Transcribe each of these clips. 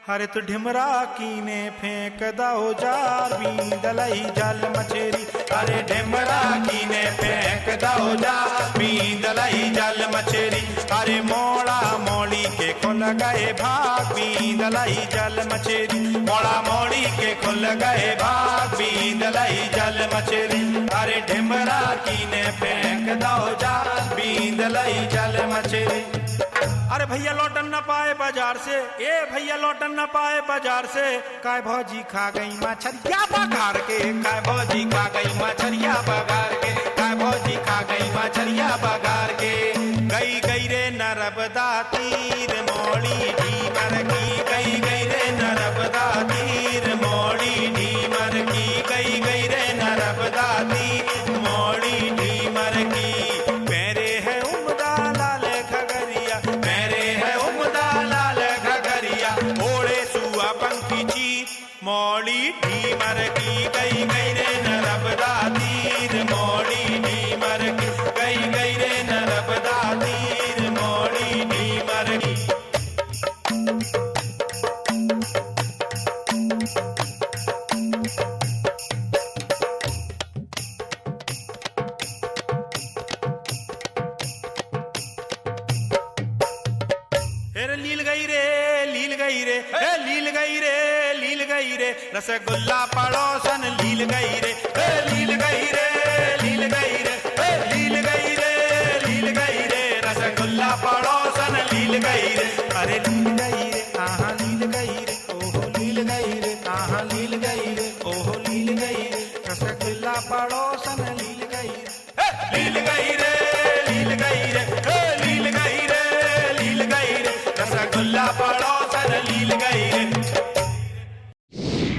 हरे तो ढिमरा कीने फेंक दो जार बींदलई जल मछेरी। अरे ढिमरा कीने फेंक दो जार बींदलई जल मछेरी। अरे मोड़ा मोड़ी के खुल गए भाग बींदलई जल मछेरी। मोड़ा मोड़ी के खुल गए भाग बींदलई जल मछेरी। अरे ढिमरा कीने फेंक दो जार बींदलई जल मछेरी। अरे भैया लौटन न पाए बाजार से, ए भैया लौटन न पाए बाजार से, काय भौजी खा गई मछरिया बघार के। काय भौजी खा गई मछरिया बघार के। काय भौजी खा गई मछरिया बघार के। गई गई रे नर्मदा तीर मोड़ी ढीमर की। गई गई रे नर्मदा तीर मोड़ी ढीमर की। गई गई रे नर्मदा तीर मोड़ी ढीमर की। मेरे है उमदा लाल खगरिया, मेरे है उमदा लाल खगरिया। ओढ़े सुआ पंखी ची मोड़ी ढीमर की। गई गई रे नर्मदा तीर मोड़ी ढीमर की। गई गई रे नर्मदा तीर मोड़ी ढीमर की। लील गई रे लील गई रे, लील गई रे लील गई रे। रसगुल्ला पड़ोसन लील गई रे, लील गई रे लील गई रे। लील गई रे लील गई रे। रसगुल्ला पड़ोसन लील गई रे। अरे लील गई रे आहा लील गई रे। ओहो लील गई रे आहा लील गई रे। ओहो लील गई रे। रसगुल्ला पड़ोसन लील गई रे। लील गई रे लील गई रे। लील गई रे लील गई रे। रसगुल्ला पड़ोसन लील गई रे।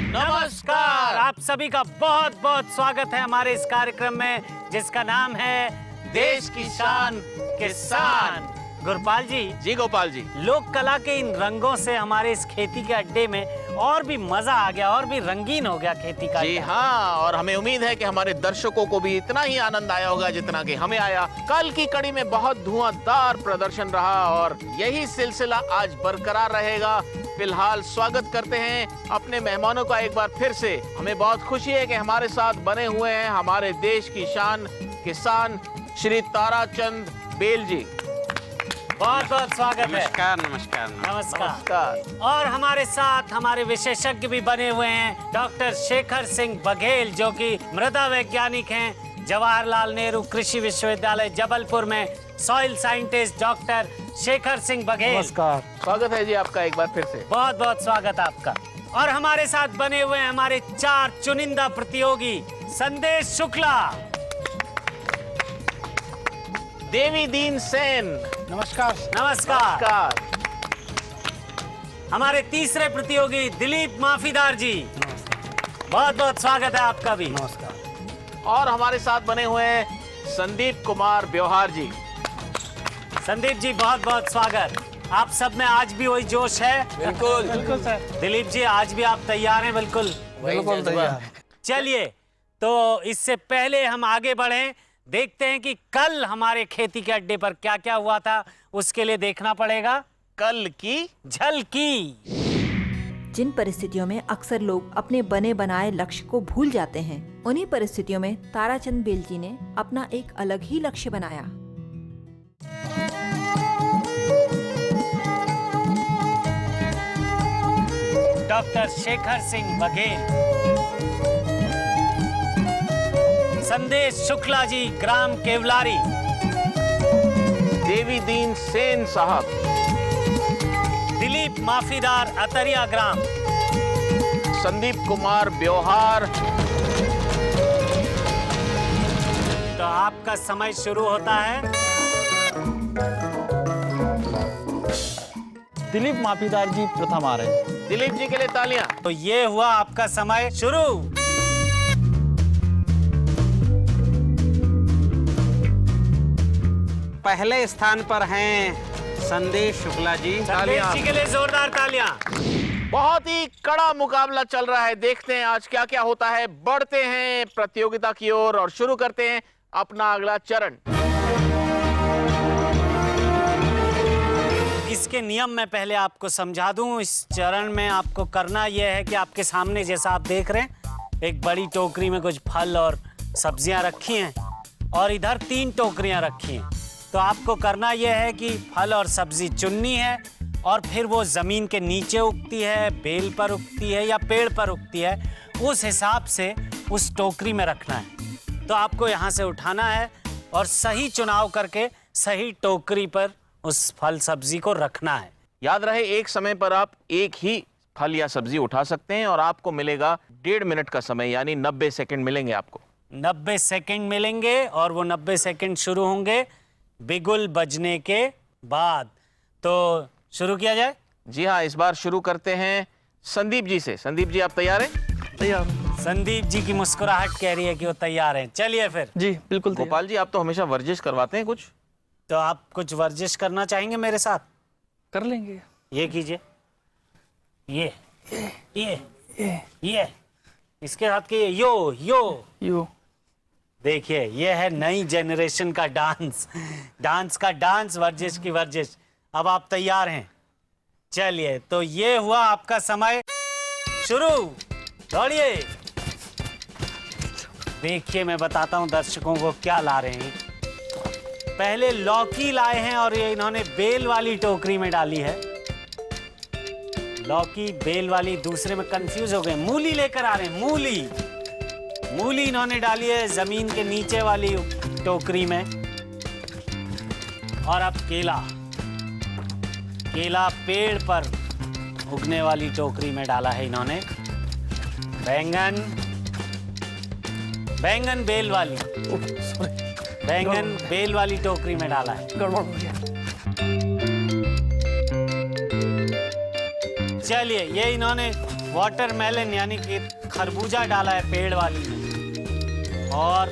नमस्कार, आप सभी का बहुत बहुत स्वागत है हमारे इस कार्यक्रम में जिसका नाम है देश की शान किसान। गुरपाल जी गोपाल जी, लोक कला के इन रंगों से हमारे इस खेती के अड्डे में और भी मजा आ गया और भी रंगीन हो गया खेती का। जी हाँ, और हमें उम्मीद है कि हमारे दर्शकों को भी इतना ही आनंद आया होगा जितना कि हमें आया। कल की कड़ी में बहुत धुआंधार प्रदर्शन रहा और यही सिलसिला आज बरकरार रहेगा। फिलहाल स्वागत करते हैं अपने मेहमानों का एक बार फिर से। हमें बहुत खुशी है कि हमारे साथ बने हुए हैं हमारे देश की शान किसान श्री ताराचंद बेल जी। बहुत बहुत स्वागत है। नमस्कार नमस्कार नमस्कार। और हमारे साथ हमारे विशेषज्ञ भी बने हुए हैं डॉक्टर शेखर सिंह बघेल जो कि मृदा वैज्ञानिक हैं जवाहरलाल नेहरू कृषि विश्वविद्यालय जबलपुर में। Soil scientist doctor Shekhar Singh Baghel. नमस्कार, स्वागत है जी आपका एक बार फिर से। बहुत बहुत स्वागत आपका। और हमारे साथ बने हुए हैं हमारे 4 चुनिंदा प्रतियोगी। संदेश शुक्ला, देवी दीन सेन, नमस्कार। नमस्कार। हमारे तीसरे प्रतियोगी दिलीप माफीदार जी, बहुत बहुत स्वागत है आपका भी। नमस्कार। और हमारे साथ बने हुए हैं संदीप कुमार ब्योहार जी। संदीप जी बहुत बहुत स्वागत। आप सब में आज भी वही जोश है? बिल्कुल बिल्कुल सर, दिलीप जी आज भी आप तैयार हैं? बिल्कुल बिल्कुल तैयार। चलिए, तो इससे पहले हम आगे बढ़ें, देखते हैं कि कल हमारे खेती के अड्डे पर क्या क्या हुआ था। उसके लिए देखना पड़ेगा कल की झलकी। जिन परिस्थितियों में अक्सर लोग अपने बने बनाए लक्ष्य को भूल जाते हैं, उन्हीं परिस्थितियों में ताराचंद बेल जी ने अपना एक अलग ही लक्ष्य बनाया। डॉक्टर शेखर सिंह बघेल, संदेश शुक्ला जी ग्राम केवलारी, देवी दीन सेन साहब, दिलीप माफीदार अतरिया ग्राम, संदीप कुमार ब्योहार। तो आपका समय शुरू होता है। दिलीप माफीदार जी प्रथम आ रहे हैं। दिलीप जी के लिए तालियां। तो ये हुआ आपका समय शुरू। पहले स्थान पर हैं संदेश शुक्ला जी। संदेश जी के लिए जोरदार तालियां। बहुत ही कड़ा मुकाबला चल रहा है। देखते हैं आज क्या क्या होता है। बढ़ते हैं प्रतियोगिता की ओर और शुरू करते हैं अपना अगला चरण। के नियम मैं पहले आपको समझा दूं। इस चरण में आपको करना यह है कि आपके सामने जैसा आप देख रहे हैं एक बड़ी टोकरी में कुछ फल और सब्जियां रखी हैं और इधर 3 टोकरियां रखी हैं। तो आपको करना यह है कि फल और सब्जी चुननी है और फिर वो ज़मीन के नीचे उगती है, बेल पर उगती है या पेड़ पर उगती है, उस हिसाब से उस टोकरी में रखना है। तो आपको यहाँ से उठाना है और सही चुनाव करके सही टोकरी पर उस फल सब्जी को रखना है। याद रहे एक समय पर आप एक ही फल या सब्जी उठा सकते हैं और आपको मिलेगा 1.5 मिनट का समय, यानी 90 सेकंड मिलेंगे आपको। 90 सेकंड मिलेंगे और वो 90 सेकंड शुरू होंगे बिगुल बजने के बाद। तो शुरू किया जाए? जी हाँ, इस बार शुरू करते हैं संदीप जी से। संदीप जी, आप तैयार हैं? तैयार। संदीप जी की मुस्कुराहट कह रही है कि वो तैयार हैं। चलिए फिर। जी बिल्कुल तैयार। गोपाल जी, आप तो हमेशा वर्जिश करवाते हैं कुछ। तो आप कुछ वर्जिश करना चाहेंगे मेरे साथ? कर लेंगे। ये कीजिए, ये इसके साथ कीजिए, यो यो। यो। देखिए, ये है नई जनरेशन का डांस, डांस का डांस, वर्जिश की वर्जिश। अब आप तैयार हैं? चलिए, तो ये हुआ आपका समय शुरू। दौड़िए। देखिए, मैं बताता हूं दर्शकों को क्या ला रहे हैं। पहले लौकी लाए हैं और ये इन्होंने बेल वाली टोकरी में डाली है। लौकी बेल वाली, दूसरे में कंफ्यूज हो गए। मूली लेकर आ रहे हैं, मूली इन्होंने डाली है जमीन के नीचे वाली टोकरी में। और अब केला पेड़ पर उगने वाली टोकरी में डाला है इन्होंने। बैंगन बेल वाली, बैंगन बेल वाली टोकरी में डाला है। गड़बड़ हो गया। चलिए, ये इन्होंने वाटरमेलन यानी कि खरबूजा डाला है पेड़ वाली में, और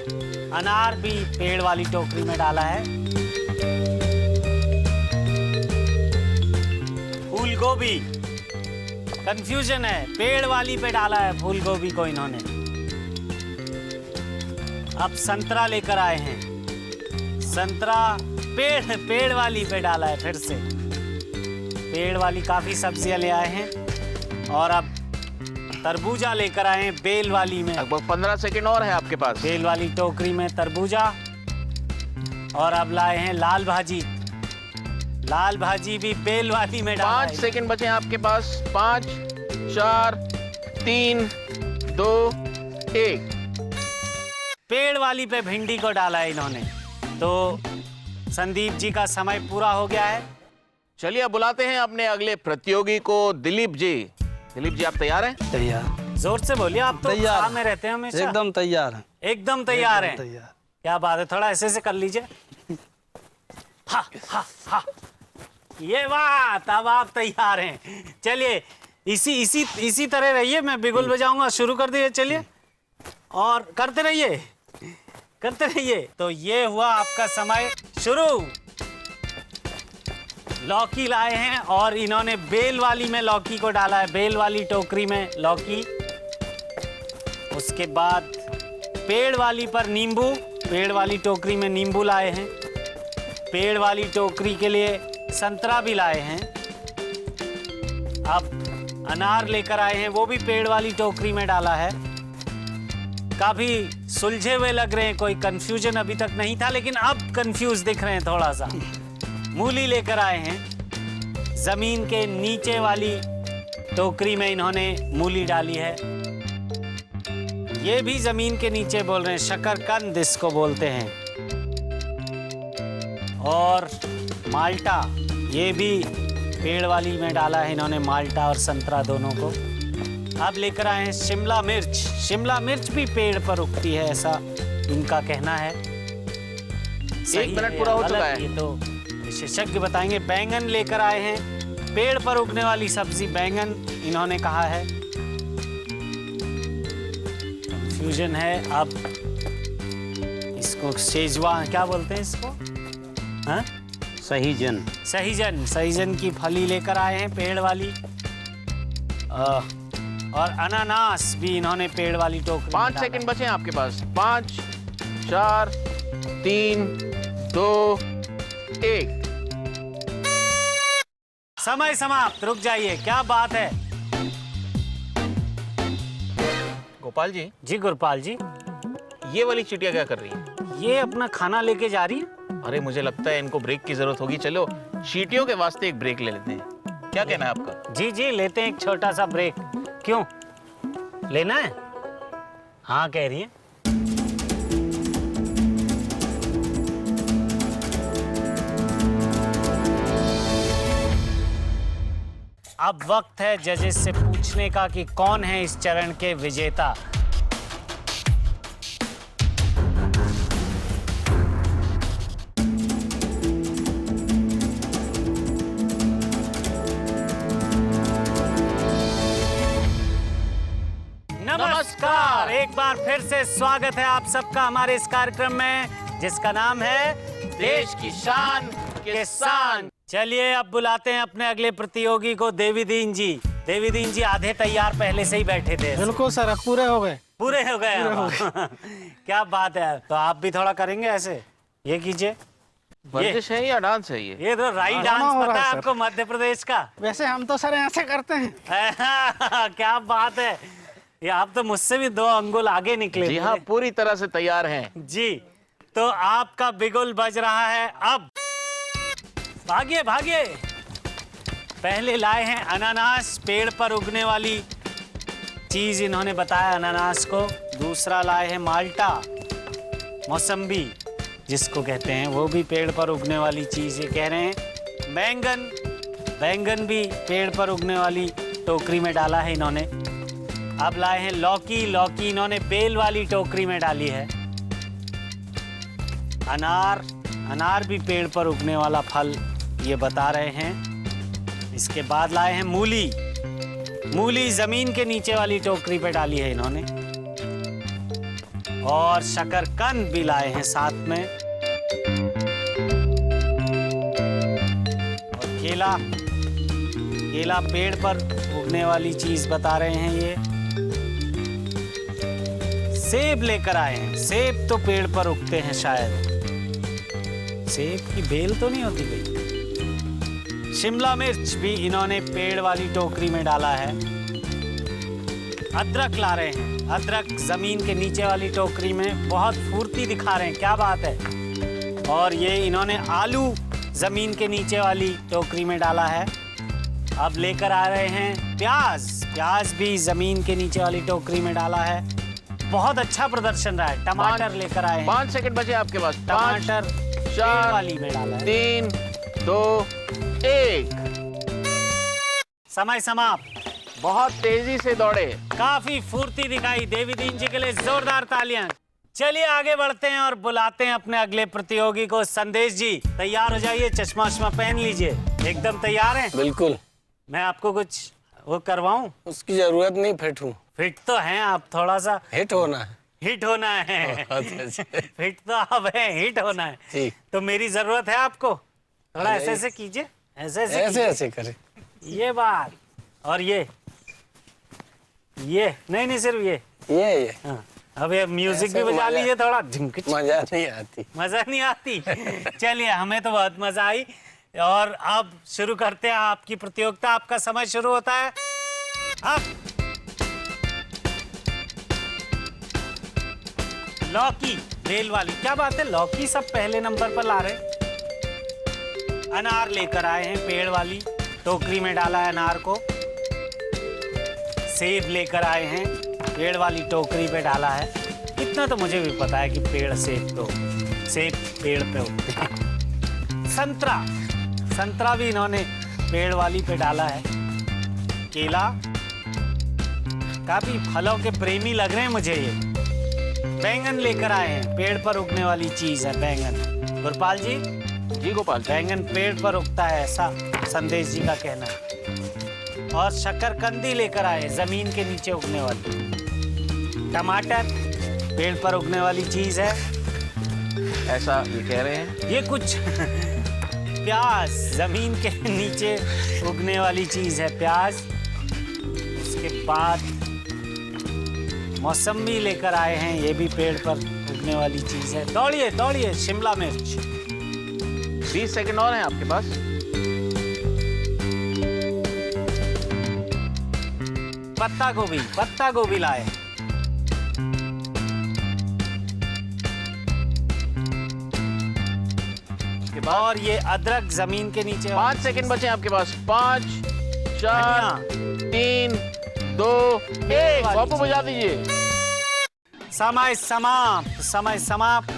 अनार भी पेड़ वाली टोकरी में डाला है। फूल गोभी, कंफ्यूजन है, पेड़ वाली पे डाला है फूल गोभी को इन्होंने। अब संतरा लेकर आए हैं, संतरा पेड़ वाली पे डाला है। फिर से पेड़ वाली काफी सब्जियां ले आए हैं। और अब तरबूजा लेकर आए हैं बेल वाली में। लगभग 15 सेकंड और है आपके पास। बेल वाली टोकरी में तरबूजा। और अब लाए हैं लाल भाजी, लाल भाजी भी बेल वाली में डाला है। 5 सेकंड बचे हैं आपके पास। 5, 4, 3, 2, 1। पेड़ वाली पे भिंडी को डाला है इन्होंने। तो संदीप जी का समय पूरा हो गया है। चलिए, अब बुलाते हैं अपने अगले प्रतियोगी को, दिलीप जी। दिलीप जी, आप तैयार हैं? तैयार। जोर से बोलिए, आप तो तैयार उत्साह में रहते हैं हमेशा। एकदम तैयार है। एकदम तैयार हैं। तैयार। क्या बात है, थोड़ा ऐसे कर लीजिए। हा हा हा, ये बात, अब आप तैयार हैं। चलिए, इसी तरह रहिए, मैं बिगुल बजाऊंगा, शुरू कर दीजिए। चलिए, और करते रहिए। तो ये हुआ आपका समय शुरू। लौकी लाए हैं और इन्होंने बेल वाली में लौकी को डाला है, बेल वाली टोकरी में लौकी। उसके बाद पेड़ वाली पर नींबू, पेड़ वाली टोकरी में नींबू लाए हैं। पेड़ वाली टोकरी के लिए संतरा भी लाए हैं। अब अनार लेकर आए हैं, वो भी पेड़ वाली टोकरी में डाला है। काफी सुलझे हुए लग रहे हैं, कोई कंफ्यूजन अभी तक नहीं था, लेकिन अब कंफ्यूज दिख रहे हैं थोड़ा सा। मूली लेकर आए हैं, जमीन के नीचे वाली टोकरी में इन्होंने मूली डाली है। ये भी जमीन के नीचे बोल रहे हैं, शकरकंद इसको बोलते हैं। और माल्टा, ये भी पेड़ वाली में डाला है इन्होंने, माल्टा और संतरा दोनों को। अब लेकर आए हैं शिमला मिर्च, शिमला मिर्च भी पेड़ पर उगती है, ऐसा इनका कहना है। 1 मिनट पूरा हो चुका है। ये तो विशेषज्ञ बताएंगे। बैंगन लेकर आए हैं, पेड़ पर उगने वाली सब्जी बैंगन इन्होंने कहा है। कंफ्यूजन है। अब इसको शेजवान क्या बोलते हैं इसको? हाँ, सहीजन की फली लेकर आए हैं, पेड़ वाली। और अनानास भी इन्होंने पेड़ वाली टोकरी। 5 सेकंड बचे हैं आपके पास। 5, 4, 3, 2, 1। समय समाप्त। रुक जाइए, क्या बात है। गोपाल जी, जी गुरपाल जी, ये वाली चिड़िया क्या कर रही है? ये अपना खाना लेके जा रही है। अरे मुझे लगता है इनको ब्रेक की जरूरत होगी। चलो चींटियों के वास्ते एक ब्रेक ले लेते हैं। क्या कहना है आपका? जी जी, लेते हैं एक छोटा सा ब्रेक। क्यों लेना है? हाँ कह रही है। अब वक्त है जजेस से पूछने का कि कौन है इस चरण के विजेता। नमस्कार, एक बार फिर से स्वागत है आप सबका हमारे इस कार्यक्रम में जिसका नाम है देश की शान किसान। चलिए अब बुलाते हैं अपने अगले प्रतियोगी को, देवी दीन जी। देवी दीन जी आधे तैयार पहले से ही बैठे थे। बिल्कुल सर, अब पूरे हो गए। पूरे हो गए अब। क्या बात है। तो आप भी थोड़ा करेंगे ऐसे, ये कीजिए। वर्जिश है या डांस है ये? ये तो राई ड्रामा डांस हो रहा पता है है सर। आपको मध्य प्रदेश का? वैसे हम तो सर ऐसे करते हैं। क्या बात है। ये आप तो मुझसे भी 2 अंगुल आगे निकले। जी हाँ, पूरी तरह से तैयार हैं। जी, तो आपका बिगुल बज रहा है अब। भागिए भागिए। पहले लाए हैं अनानास, पेड़ पर उगने वाली चीज इन्होंने बताया अनानास को। दूसरा लाए हैं माल्टा, मौसम्बी जिसको कहते हैं, वो भी पेड़ पर उगने वाली चीज ये कह रहे हैं। बैंगन, बैंगन भी पेड़ पर उगने वाली टोकरी में डाला है इन्होंने। अब लाए हैं लौकी, लौकी इन्होंने बेल वाली टोकरी में डाली है। अनार, अनार भी पेड़ पर उगने वाला फल ये बता रहे हैं। इसके बाद लाए हैं मूली, मूली जमीन के नीचे वाली टोकरी पे डाली है इन्होंने। और शकरकंद भी लाए हैं साथ में। और केला, केला पेड़ पर उगने वाली चीज बता रहे हैं ये। सेब लेकर आए हैं, सेब तो पेड़ पर उगते हैं शायद। सेब की बेल तो नहीं होती गई। शिमला मिर्च भी इन्होंने पेड़ वाली टोकरी में डाला है। अदरक ला रहे हैं, अदरक जमीन के नीचे वाली टोकरी में बहुत फुर्ती दिखा रहे हैं, क्या बात है। और ये इन्होंने आलू जमीन के नीचे वाली टोकरी में डाला है। अब लेकर आ रहे हैं प्याज, प्याज भी जमीन के नीचे वाली टोकरी में डाला है। बहुत अच्छा प्रदर्शन रहा है। टमाटर लेकर आए हैं। 5 सेकंड बचे आपके पास। टमाटर 5, पेड़ 4, वाली में डाला है। 3, 2, 1। समय समाप्त। बहुत तेजी से दौड़े। काफी फुर्ती दिखाई। देवी दीन जी के लिए जोरदार तालियां। चलिए आगे बढ़ते हैं और बुलाते हैं अपने अगले प्रतियोगी को। संदेश जी तैयार हो जाइए, चश्मा वश्मा पहन लीजिए। एकदम तैयार हैं? बिल्कुल। मैं आपको कुछ वो करवाऊं? उसकी जरूरत नहीं, फिट हूँ। फिट तो हैं आप, थोड़ा सा हिट होना है। हिट होना है। फिट तो आप हैं, हिट होना है। ठीक। तो मेरी जरूरत है आपको। थोड़ा अरे, ऐसे ऐसे कीजिए, ऐसे ऐसे ऐसे कीजिए। ऐसे करे। ये बात। और ये नहीं नहीं, सिर्फ ये। हाँ। अब ये म्यूजिक ऐसे भी बजा मजा- लीजिए थोड़ा। झिंक मजा नहीं आती। मजा नहीं आती। चलिए, हमें तो बहुत मजा आई। और अब शुरू करते हैं आपकी प्रतियोगिता। आपका समय शुरू होता है अब। लौकी बेल वाली, क्या बात है, लौकी सब पहले नंबर पर ला रहे। अनार लेकर आए हैं, पेड़ वाली टोकरी में डाला है अनार को। सेब लेकर आए हैं, पेड़ वाली टोकरी पे डाला है। इतना तो मुझे भी पता है कि सेब पेड़ पे उगते हैं। संतरा, संतरा भी इन्होंने पेड़ वाली पे डाला है। केला, काफी फलों के प्रेमी लग रहे हैं मुझे ये। बैंगन लेकर आए हैं, पेड़ पर उगने वाली चीज है बैंगन। गुरपाल जी, जी गोपाल जी। बैंगन पेड़ पर उगता है ऐसा संदेश जी का कहना है। और शकरकंदी लेकर आए, जमीन के नीचे उगने वाली। टमाटर पेड़ पर उगने वाली चीज है, ऐसा ये कह रहे हैं। ये कुछ प्याज जमीन के नीचे उगने वाली चीज है, प्याज। उसके बाद मौसम्बी लेकर आए हैं, ये भी पेड़ पर उगने वाली चीज है। दौड़िए दौड़िए। शिमला मिर्च। 20 सेकंड और हैं आपके पास। पत्ता गोभी लाए। और ये अदरक जमीन के नीचे। 5 सेकंड बचे आपके पास। 5 4 3 2 1 बापू बजा दीजिए। समय समाप्त।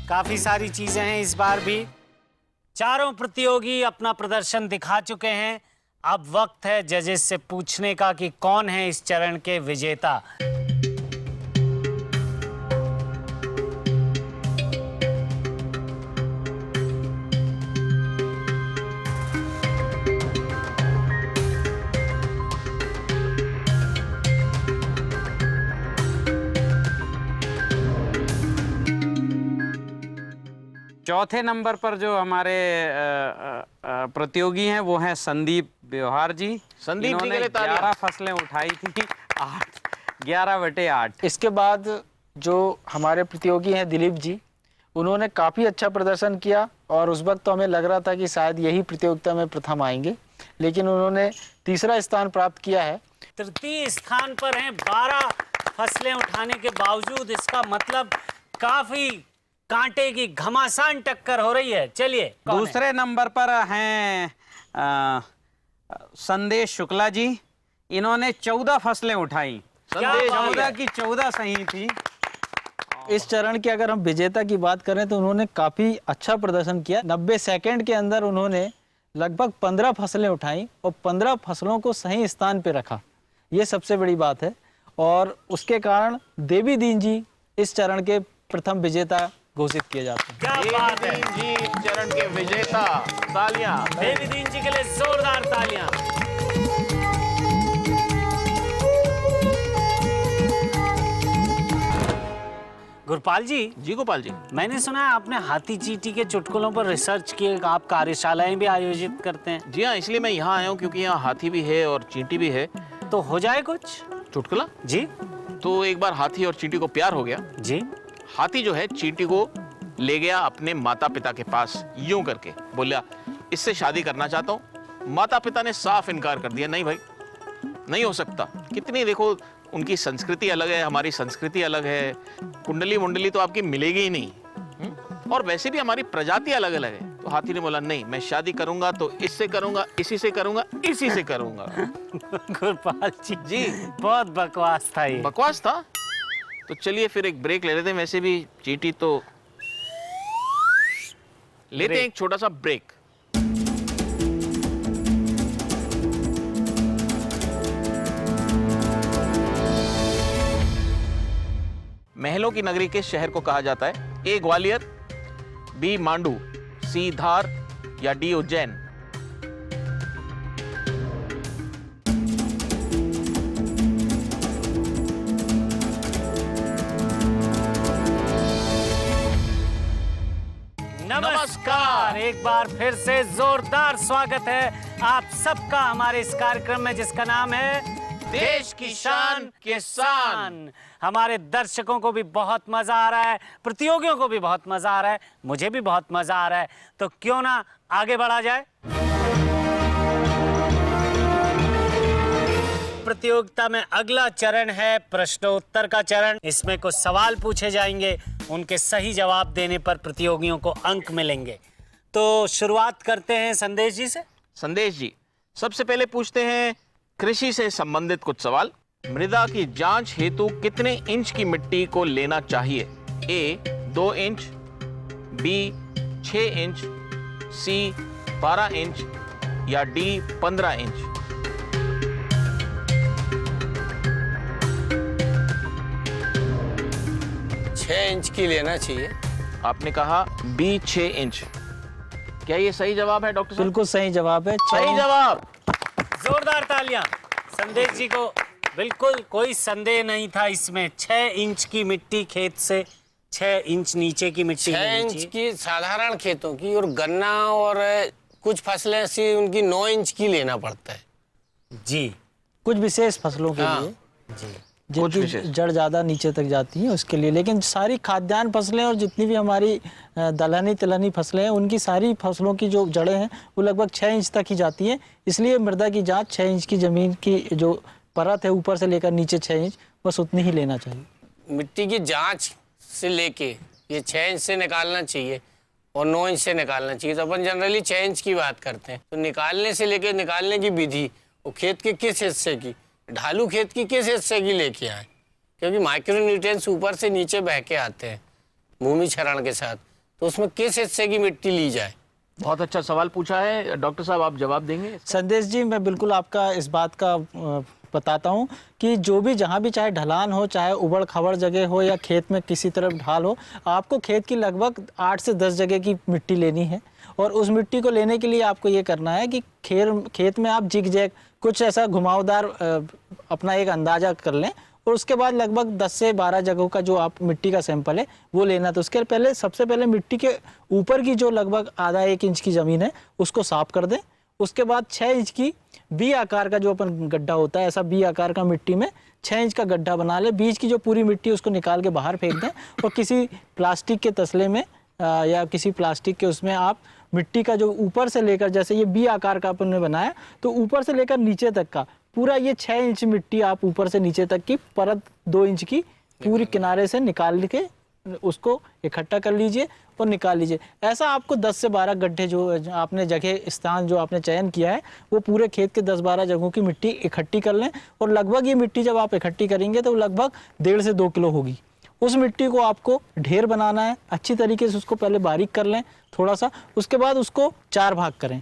काफी सारी चीजें हैं इस बार भी। चारों प्रतियोगी अपना प्रदर्शन दिखा चुके हैं। अब वक्त है जजेस से पूछने का कि कौन है इस चरण के विजेता। चौथे नंबर पर जो हमारे प्रतियोगी हैं वो हैं संदीप व्यवहार जी। संदीप जी इन्होंने के लिए तालियां। 11 फसलें उठाई थी। 11/8। इसके बाद जो हमारे प्रतियोगी हैं दिलीप जी, उन्होंने काफ़ी अच्छा प्रदर्शन किया और उस वक्त तो हमें लग रहा था कि शायद यही प्रतियोगिता में प्रथम आएंगे, लेकिन उन्होंने तीसरा स्थान प्राप्त किया है। तृतीय स्थान पर हैं 12 फसलें उठाने के बावजूद। इसका मतलब काफी कांटे की घमासान टक्कर हो रही है। चलिए दूसरे नंबर पर हैं संदेश शुक्ला जी। इन्होंने 14 फसलें उठाई। संदेश 14 की 14 सही थी। इस चरण के अगर हम विजेता की बात करें तो उन्होंने काफ़ी अच्छा प्रदर्शन किया। 90 सेकंड के अंदर उन्होंने लगभग 15 फसलें उठाई और 15 फसलों को सही स्थान पे रखा। ये सबसे बड़ी बात है और उसके कारण देवी दीन जी इस चरण के प्रथम विजेता घोषित किए जाते हैं। क्या बात है। देवी दीन जी चरण के विजेता। तालियां। देवी दीन जी के लिए जोरदार तालियां। गुरपाल जी। जी गोपाल जी। मैंने सुना है आपने हाथी चींटी के चुटकुलों पर रिसर्च किए। आप कार्यशालाएं भी आयोजित करते हैं। जी हाँ, इसलिए मैं यहाँ आया हूँ क्योंकि यहाँ हाथी भी है और चींटी भी है। तो हो जाए कुछ चुटकुला। जी। तो एक बार हाथी और चींटी को प्यार हो गया। जी। हाथी जो है चींटी को ले गया अपने माता पिता के पास, यूं करके बोला इससे शादी करना चाहता हूँ। माता पिता ने साफ इनकार कर दिया, नहीं भाई नहीं हो सकता। कितनी देखो उनकी संस्कृति अलग है, हमारी संस्कृति अलग है, कुंडली मुंडली तो आपकी मिलेगी ही नहीं, और वैसे भी हमारी प्रजाति अलग अलग है। तो हाथी ने बोला नहीं, मैं शादी करूंगा तो इससे करूंगा, इसी से करूंगा, इसी से करूंगा। गुरपाल जी जी बहुत बकवास था ये। बकवास था। तो चलिए फिर एक ब्रेक ले लेते हैं। वैसे भी चींटी तो लेते हैं एक छोटा सा ब्रेक। महलों की नगरी के शहर को कहा जाता है? ए ग्वालियर, बी मांडू, सी धार या डी उज्जैन? नमस्कार। एक बार फिर से जोरदार स्वागत है आप सबका हमारे इस कार्यक्रम में जिसका नाम है देश की शान किसान। हमारे दर्शकों को भी बहुत मजा आ रहा है, प्रतियोगियों को भी बहुत मजा आ रहा है, मुझे भी बहुत मजा आ रहा है। तो क्यों ना आगे बढ़ा जाए। प्रतियोगिता में अगला चरण है प्रश्नोत्तर का चरण। इसमें कुछ सवाल पूछे जाएंगे, उनके सही जवाब देने पर प्रतियोगियों को अंक मिलेंगे। तो शुरुआत करते हैं संदेश जी से। संदेश जी, सबसे पहले पूछते हैं कृषि से संबंधित कुछ सवाल। मृदा की जांच हेतु कितने इंच की मिट्टी को लेना चाहिए? ए 2 इंच, बी 6 इंच, सी 12 इंच या डी 15 इंच? 6 इंच की लेना चाहिए। आपने कहा बी 6 इंच। क्या ये सही जवाब है डॉक्टर साहब? बिल्कुल सही जवाब है। सही जवाब। जोरदार तालियां। संदेश जी को बिल्कुल कोई संदेह नहीं था इसमें। 6 इंच की मिट्टी खेत से 6 इंच नीचे की मिट्टी 6 इंच की साधारण खेतों की, और गन्ना और कुछ फसलें ऐसी उनकी 9 इंच की लेना पड़ता है। जी। कुछ विशेष फसलों के लिए जी। जिनकी जड़ ज़्यादा नीचे तक जाती है उसके लिए, लेकिन सारी खाद्यान्न फसलें और जितनी भी हमारी दलहनी तिलहनी फसलें हैं उनकी सारी फसलों की जो जड़ें हैं वो लगभग 6 इंच तक ही जाती हैं। इसलिए मृदा की जांच 6 इंच की ज़मीन की जो परत है ऊपर से लेकर नीचे 6 इंच, बस उतनी ही लेना चाहिए। मिट्टी की जांच से लेके ये 6 इंच से निकालना चाहिए और 9 इंच से निकालना चाहिए। तो अपन जनरली 6 इंच की बात करते हैं। तो निकालने से लेके निकालने की विधि, वो खेत के किस हिस्से की, ढालू खेत की किस हिस्से की लेके आए, क्योंकि माइक्रो न्यूट्रिएंट्स ऊपर से नीचे बह के आते हैं भूमि क्षरण के साथ, तो उसमें किस हिस्से की मिट्टी ली जाए। बहुत अच्छा सवाल पूछा है डॉक्टर साहब, आप जवाब देंगे? संदेश जी, मैं बिल्कुल आपका इस बात का बताता हूँ कि जो भी जहाँ भी चाहे ढलान हो, चाहे उबड़ खाबड़ जगह हो या खेत में किसी तरफ ढाल हो, आपको खेत की लगभग 8 से 10 जगह की मिट्टी लेनी है। और उस मिट्टी को लेने के लिए आपको ये करना है कि खेत में आप जिग जैग कुछ ऐसा घुमावदार अपना एक अंदाजा कर लें, और उसके बाद लगभग 10 से 12 जगहों का जो आप मिट्टी का सैंपल है वो लेना। तो उसके पहले सबसे पहले मिट्टी के ऊपर की जो लगभग आधा 1 इंच की ज़मीन है उसको साफ कर दें। उसके बाद 6 इंच की बी आकार का जो अपन गड्ढा होता है, ऐसा बी आकार का मिट्टी में 6 इंच का गड्ढा बना ले। बीच की जो पूरी मिट्टी उसको निकाल के बाहर फेंक दें और किसी प्लास्टिक के तसले में या किसी प्लास्टिक के उसमें आप मिट्टी का जो ऊपर से लेकर, जैसे ये बी आकार का अपन ने बनाया, तो ऊपर से लेकर नीचे तक का पूरा ये 6 इंच मिट्टी आप ऊपर से नीचे तक की परत 2 इंच की पूरी किनारे से निकाल के उसको इकट्ठा कर लीजिए और निकाल लीजिए। ऐसा आपको 10 से 12 गड्ढे जो आपने जगह स्थान जो आपने चयन किया है वो पूरे खेत के 10-12 जगहों की मिट्टी इकट्ठी कर लें। और लगभग ये मिट्टी जब आप इकट्ठी करेंगे तो लगभग 1.5 से 2 किलो होगी। उस मिट्टी को आपको ढेर बनाना है, अच्छी तरीके से उसको पहले बारीक कर लें थोड़ा सा, उसके बाद उसको 4 भाग करें।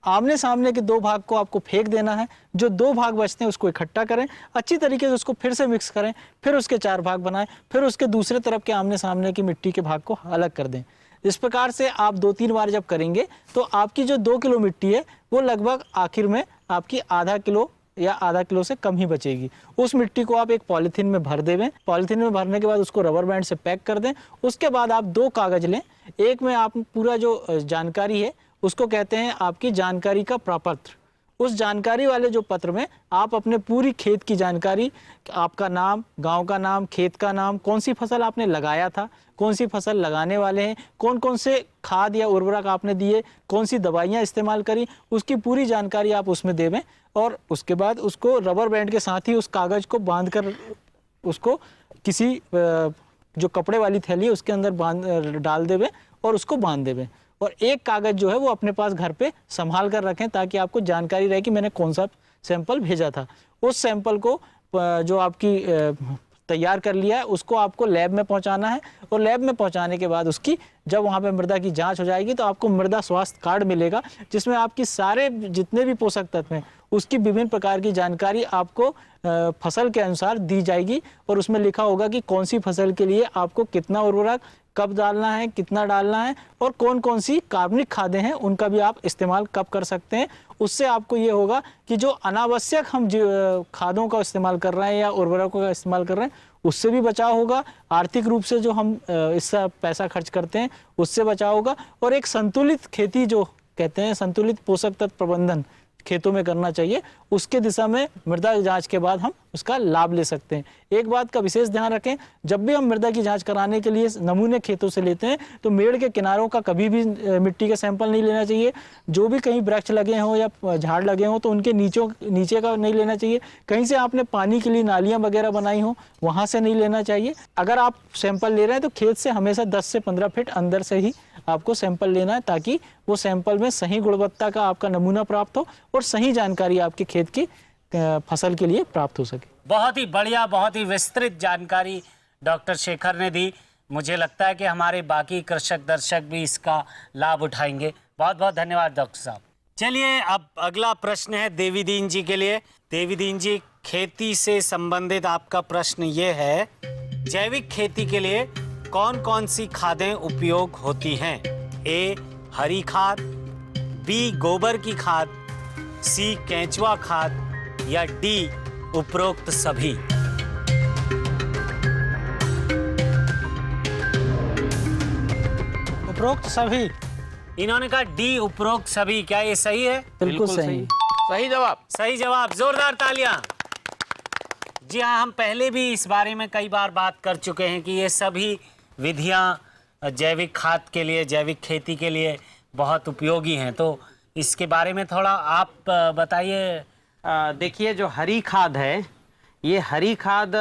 आमने सामने के 2 भाग को आपको फेंक देना है, जो 2 भाग बचते हैं उसको इकट्ठा करें, अच्छी तरीके से उसको फिर से मिक्स करें, फिर उसके 4 भाग बनाएं, फिर उसके दूसरे तरफ के आमने सामने की मिट्टी के भाग को अलग कर दें। इस प्रकार से आप 2-3 बार जब करेंगे तो आपकी जो 2 किलो मिट्टी है वो लगभग आखिर में आपकी आधा किलो या आधा किलो से कम ही बचेगी। उस मिट्टी को आप एक पॉलीथीन में भर देवें। पॉलीथीन में भरने के बाद उसको रबर बैंड से पैक कर दें। उसके बाद आप 2 कागज़ लें, एक में आप पूरा जो जानकारी है उसको कहते हैं आपकी जानकारी का प्रपत्र। उस जानकारी वाले जो पत्र में आप अपने पूरी खेत की जानकारी, आपका नाम, गांव का नाम, खेत का नाम, कौन सी फसल आपने लगाया था, कौन सी फसल लगाने वाले हैं, कौन कौन से खाद या उर्वरक आपने दिए, कौन सी दवाइयाँ इस्तेमाल करी, उसकी पूरी जानकारी आप उसमें देवें। और उसके बाद उसको रबर बैंड के साथ ही उस कागज़ को बांधकर उसको किसी जो कपड़े वाली थैली है उसके अंदर डाल देवें और उसको बांध देवें। और एक कागज़ जो है वो अपने पास घर पे संभाल कर रखें ताकि आपको जानकारी रहे कि मैंने कौन सा सैंपल भेजा था। उस सैंपल को जो आपकी तैयार कर लिया है उसको आपको लैब में पहुंचाना है। और लैब में पहुंचाने के बाद उसकी जब वहां पे मृदा की जांच हो जाएगी तो आपको मृदा स्वास्थ्य कार्ड मिलेगा, जिसमें आपकी सारे जितने भी पोषक तत्व हैं उसकी विभिन्न प्रकार की जानकारी आपको फसल के अनुसार दी जाएगी। और उसमें लिखा होगा कि कौन सी फसल के लिए आपको कितना उर्वरक कब डालना है, कितना डालना है, और कौन कौन सी कार्बनिक खादें हैं उनका भी आप इस्तेमाल कब कर सकते हैं। उससे आपको ये होगा कि जो अनावश्यक हम खादों का इस्तेमाल कर रहे हैं या उर्वरकों का इस्तेमाल कर रहे हैं उससे भी बचाव होगा, आर्थिक रूप से जो हम इससे पैसा खर्च करते हैं उससे बचाव होगा। और एक संतुलित खेती जो कहते हैं, संतुलित पोषक तत्व प्रबंधन खेतों में करना चाहिए, उसके दिशा में मृदा जांच के बाद हम उसका लाभ ले सकते हैं। एक बात का विशेष ध्यान रखें, जब भी हम मृदा की जांच कराने के लिए नमूने खेतों से लेते हैं तो मेड़ के किनारों का कभी भी मिट्टी का सैंपल नहीं लेना चाहिए। जो भी कहीं वृक्ष लगे हों या झाड़ लगे हों तो उनके नीचे का नहीं लेना चाहिए। कहीं से आपने पानी के लिए नालियाँ वगैरह बनाई हों वहाँ से नहीं लेना चाहिए। अगर आप सैंपल ले रहे हैं तो खेत से हमेशा 10 से 15 फीट अंदर से ही आपको सैंपल लेना है ताकि वो सैंपल में सही गुणवत्ता का आपका नमूना प्राप्त हो और सही जानकारी आपके खेत की फसल के लिए प्राप्त हो सके। बहुत ही बढ़िया, बहुत ही विस्तृत जानकारी डॉक्टर शेखर ने दी। मुझे लगता है कि हमारे बाकी कृषक दर्शक भी इसका लाभ उठाएंगे। बहुत बहुत धन्यवाद डॉक्टर साहब। चलिए अब अगला प्रश्न है देवी दीन जी के लिए। देवी दीन जी, खेती से संबंधित आपका प्रश्न ये है, जैविक खेती के लिए कौन कौन सी खादें उपयोग होती हैं? ए हरी खाद, बी गोबर की खाद, सी केंचुआ खाद या डी उपरोक्त सभी? उपरोक्त सभी। इन्होंने कहा डी उपरोक्त सभी। क्या ये सही है? बिल्कुल सही। सही जवाब। सही जवाब, जोरदार तालियां। जी हाँ, हम पहले भी इस बारे में कई बार बात कर चुके हैं कि ये सभी विधियां जैविक खाद के लिए, जैविक खेती के लिए बहुत उपयोगी हैं। तो इसके बारे में थोड़ा आप बताइए देखिए जो हरी खाद है, ये हरी खाद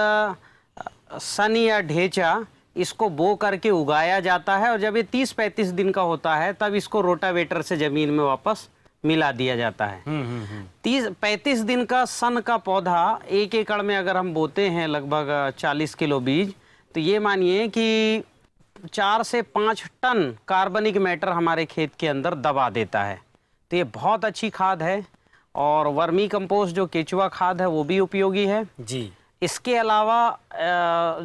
सन या ढेंचा इसको बो करके उगाया जाता है और जब ये 30-35 दिन का होता है तब इसको रोटावेटर से जमीन में वापस मिला दिया जाता है। 30-35 दिन का सन का पौधा 1 एकड़ में अगर हम बोते हैं लगभग 40 किलो बीज, तो ये मानिए कि 4 से 5 टन कार्बनिक मैटर हमारे खेत के अंदर दबा देता है। तो ये बहुत अच्छी खाद है। और वर्मी कंपोस्ट जो केचुआ खाद है वो भी उपयोगी है जी। इसके अलावा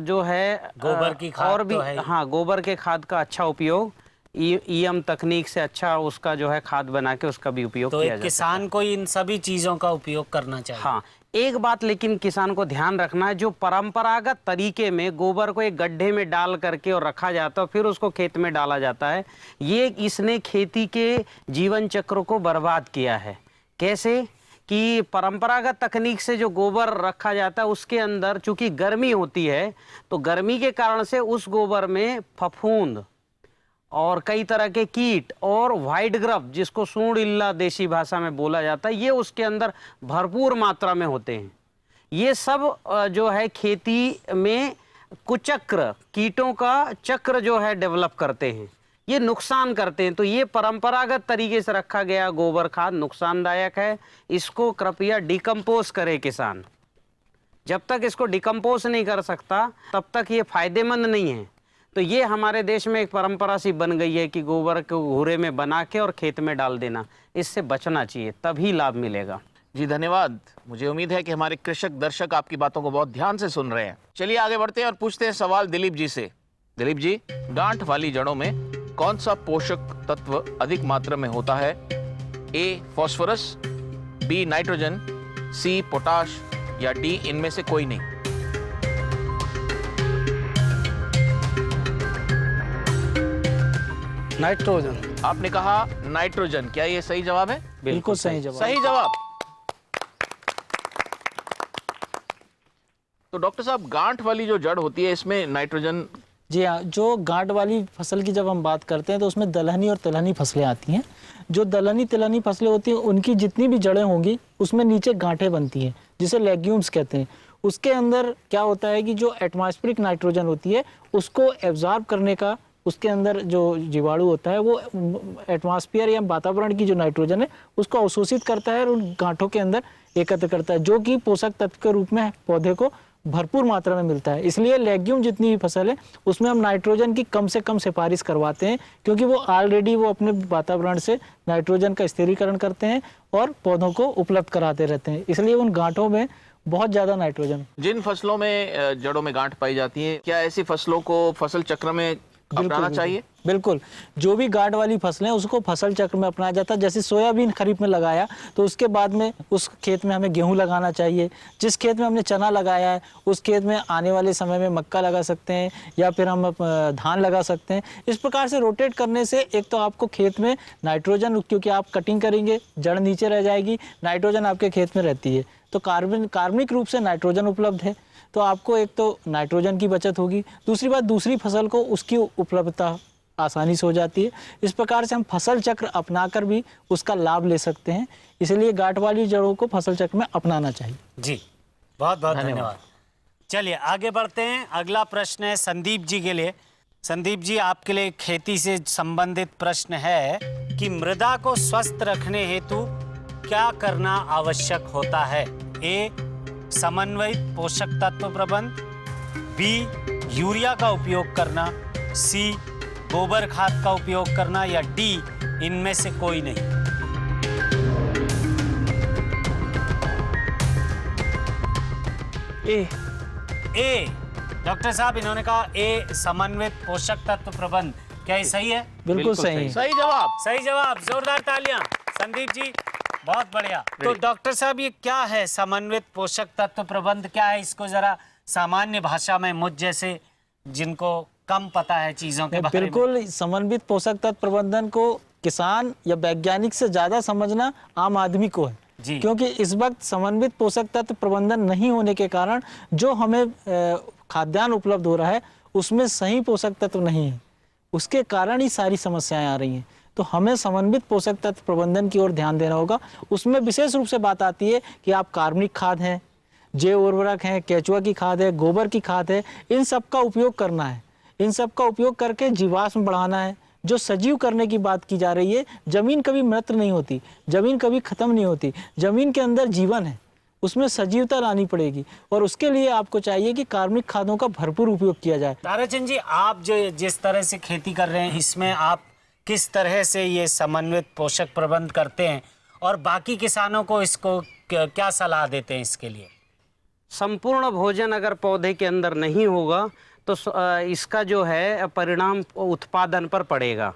जो है गोबर की खाद और भी तो है। हाँ, गोबर के खाद का अच्छा उपयोग ईएम तकनीक से अच्छा उसका जो है खाद बना के उसका भी उपयोग तो किया एक जाता किसान को इन सभी चीजों का उपयोग करना है। चाहिए। हाँ, एक बात लेकिन किसान को ध्यान रखना है, जो परंपरागत तरीके में गोबर को एक गड्ढे में डाल करके और रखा जाता है फिर उसको खेत में डाला जाता है, ये इसने खेती के जीवन चक्र को बर्बाद किया है। कैसे कि परंपरागत तकनीक से जो गोबर रखा जाता है उसके अंदर चूंकि गर्मी होती है, तो गर्मी के कारण से उस गोबर में फफूंद और कई तरह के कीट और व्हाइट ग्रब जिसको सूंड इल्ला देसी भाषा में बोला जाता है, ये उसके अंदर भरपूर मात्रा में होते हैं। ये सब जो है खेती में कुचक्र, कीटों का चक्र जो है डेवलप करते हैं, ये नुकसान करते हैं। तो ये परंपरागत तरीके से रखा गया गोबर खाद नुकसानदायक है। इसको कृपया डिकम्पोज करे किसान। जब तक इसको डिकम्पोज नहीं कर सकता तब तक ये फायदेमंद नहीं है। तो ये हमारे देश में एक परंपरा सी बन गई है कि गोबर को घूरे में बना के और खेत में डाल देना, इससे बचना चाहिए, तभी लाभ मिलेगा। जी धन्यवाद। मुझे उम्मीद है कि हमारे कृषक दर्शक आपकी बातों को बहुत ध्यान से सुन रहे हैं। चलिए आगे बढ़ते हैं और पूछते हैं सवाल दिलीप जी से। दिलीप जी, गांठ वाली जड़ों में कौन सा पोषक तत्व अधिक मात्रा में होता है? ए फास्फोरस, बी नाइट्रोजन, सी पोटाश या डी इनमें से कोई नहीं? नाइट्रोजन। आपने कहा नाइट्रोजन, क्या ये सही जवाब है? बिल्कुल सही जवाब। सही जवाब। तो डॉक्टर साहब, गांठ वाली जो जड़ होती है इसमें नाइट्रोजन? जी हाँ, जो गांठ वाली फसल की जब हम बात करते हैं तो उसमें दलहनी और तिलहनी फसलें आती हैं। जो दलहनी तिलहनी फसलें होती हैं उनकी जितनी भी जड़ें होंगी उसमें नीचे गांठें बनती हैं जिसे लेग्यूम्स कहते हैं। उसके अंदर क्या होता है कि जो एटमॉस्फेरिक नाइट्रोजन होती है उसको एब्जॉर्ब करने का उसके अंदर जो जीवाणु होता है वो एटमॉस्फेयर या वातावरण की जो नाइट्रोजन है उसको अवशोषित करता है और उन गांठों के अंदर एकत्र करता है, जो कि पोषक तत्व के रूप में पौधे को भरपूर मात्रा में मिलता है। इसलिए लेग्यूम जितनी भी फसल है उसमें हम नाइट्रोजन की कम से कम सिफारिश करवाते हैं, क्योंकि वो ऑलरेडी वो अपने वातावरण से नाइट्रोजन का स्थिरीकरण करते हैं और पौधों को उपलब्ध कराते रहते हैं। इसलिए उन गांठों में बहुत ज्यादा नाइट्रोजन। जिन फसलों में जड़ों में गांठ पाई जाती है, क्या ऐसी फसलों को फसल चक्र में अपनाना चाहिए? बिल्कुल, जो भी गांठ वाली फसलें उसको फसल चक्र में अपनाया जाता है। जैसे सोयाबीन खरीफ में लगाया तो उसके बाद में उस खेत में हमें गेहूं लगाना चाहिए। जिस खेत में हमने चना लगाया है उस खेत में आने वाले समय में मक्का लगा सकते हैं या फिर हम धान लगा सकते हैं। इस प्रकार से रोटेट करने से एक तो आपको खेत में नाइट्रोजन, क्योंकि आप कटिंग करेंगे जड़ नीचे रह जाएगी, नाइट्रोजन आपके खेत में रहती है, तो कार्बनिक रूप से नाइट्रोजन उपलब्ध है, तो आपको एक तो नाइट्रोजन की बचत होगी। दूसरी बात, दूसरी फसल को उसकी उपलब्धता आसानी से हो जाती है। इस प्रकार से हम फसल चक्र अपनाकर भी उसका लाभ ले सकते हैं। इसलिए गांठ वाली जड़ों को फसल चक्र में अपनाना चाहिए। जी, बहुत बहुत धन्यवाद। चलिए आगे बढ़ते हैं। अगला प्रश्न है संदीप जी के लिए। संदीप जी, आपके लिए खेती से संबंधित प्रश्न है कि मृदा को स्वस्थ रखने हेतु क्या करना आवश्यक होता है? ए, समन्वित पोषक तत्व प्रबंध, बी, यूरिया का उपयोग करना, सी, गोबर खाद का उपयोग करना या डी, इनमें से कोई नहीं? ए। डॉक्टर साहब, इन्होंने कहा ए, समन्वित पोषक तत्व प्रबंध। क्या ये सही है? बिल्कुल सही। सही जवाब। सही जवाब। जोरदार तालियां संदीप जी, बहुत बढ़िया। तो डॉक्टर साहब, ये क्या है समन्वित पोषक तत्व प्रबंध? क्या है, इसको जरा सामान्य भाषा में मुझ जैसे जिनको कम पता है चीजों के बारे में। बिल्कुल, समन्वित पोषक तत्व प्रबंधन को किसान या वैज्ञानिक से ज्यादा समझना आम आदमी को है जी। क्योंकि इस वक्त समन्वित पोषक तत्व प्रबंधन नहीं होने के कारण जो हमें खाद्यान्न उपलब्ध हो रहा है उसमें सही पोषक तत्व नहीं है, उसके कारण ही सारी समस्याएं आ रही हैं। तो हमें समन्वित पोषक तत्व प्रबंधन की ओर ध्यान देना होगा। उसमें विशेष रूप से बात आती है कि आप कार्बनिक खाद हैं, जैव उर्वरक हैं, केचुआ की खाद है, गोबर की खाद है, इन सब का उपयोग करना है। इन सब का उपयोग करके जीवाश्म बढ़ाना है। जो सजीव करने की बात की जा रही है, जमीन कभी मृत नहीं होती, जमीन कभी खत्म नहीं होती, जमीन के अंदर जीवन है, उसमें सजीवता लानी पड़ेगी और उसके लिए आपको चाहिए कि कार्बनिक खादों का भरपूर उपयोग किया जाए। ताराचंद जी, आप जो जिस तरह से खेती कर रहे हैं, इसमें आप किस तरह से ये समन्वित पोषक प्रबंध करते हैं और बाकी किसानों को इसको क्या सलाह देते हैं इसके लिए? संपूर्ण भोजन अगर पौधे के अंदर नहीं होगा तो इसका जो है परिणाम उत्पादन पर पड़ेगा।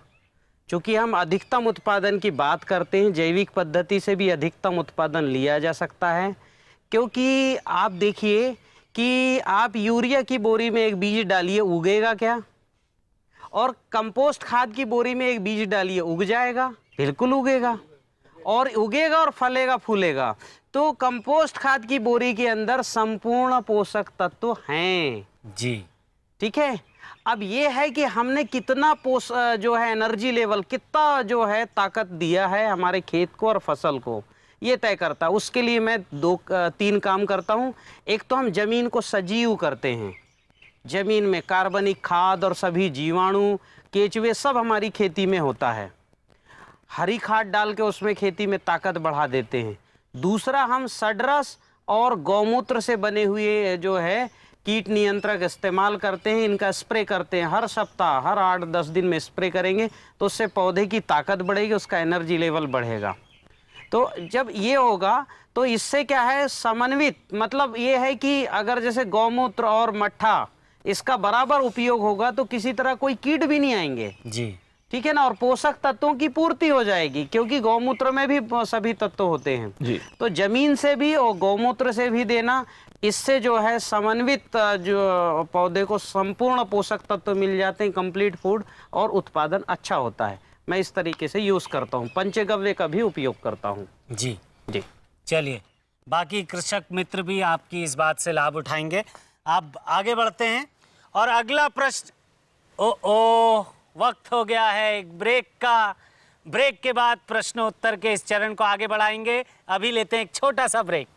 चूँकि हम अधिकतम उत्पादन की बात करते हैं, जैविक पद्धति से भी अधिकतम उत्पादन लिया जा सकता है। क्योंकि आप देखिए कि आप यूरिया की बोरी में एक बीज डालिए, उगेगा क्या? और कंपोस्ट खाद की बोरी में एक बीज डालिए, उग जाएगा? बिल्कुल उगेगा, और उगेगा और फलेगा फूलेगा। तो कंपोस्ट खाद की बोरी के अंदर संपूर्ण पोषक तत्व हैं जी, ठीक है। अब ये है कि हमने कितना जो है एनर्जी लेवल, कितना जो है ताकत दिया है हमारे खेत को और फसल को, ये तय करता है। उसके लिए मैं 2-3 काम करता हूँ। एक तो हम जमीन को सजीव करते हैं, जमीन में कार्बनिक खाद और सभी जीवाणु, केचुए सब हमारी खेती में होता है। हरी खाद डाल के उसमें खेती में ताकत बढ़ा देते हैं। दूसरा, हम सडरस और गौमूत्र से बने हुए जो है कीट नियंत्रक इस्तेमाल करते हैं। इनका स्प्रे करते हैं हर सप्ताह, हर 8-10 दिन में स्प्रे करेंगे तो उससे पौधे की ताकत बढ़ेगी, उसका एनर्जी लेवल बढ़ेगा। तो जब ये होगा तो इससे क्या है, समन्वित मतलब ये है कि अगर जैसे गौमूत्र और मट्ठा इसका बराबर उपयोग होगा तो किसी तरह कोई कीट भी नहीं आएंगे जी, ठीक है ना। और पोषक तत्वों की पूर्ति हो जाएगी, क्योंकि गौमूत्र में भी सभी तत्व होते हैं जी। तो जमीन से भी और गौमूत्र से भी देना, इससे जो है समन्वित जो पौधे को संपूर्ण पोषक तत्व मिल जाते हैं, कंप्लीट फूड, और उत्पादन अच्छा होता है। मैं इस तरीके से यूज़ करता हूँ। पंचगव्य का भी उपयोग करता हूँ। जी जी, चलिए, बाकी कृषक मित्र भी आपकी इस बात से लाभ उठाएंगे। आप आगे बढ़ते हैं और अगला प्रश्न, वक्त हो गया है एक ब्रेक का। ब्रेक के बाद प्रश्नोत्तर के इस चरण को आगे बढ़ाएंगे। अभी लेते हैं एक छोटा सा ब्रेक।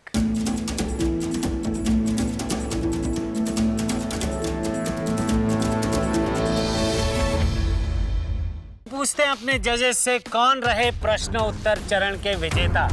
पूछते हैं अपने जजेस से, कौन रहे प्रश्नोत्तर चरण के विजेता?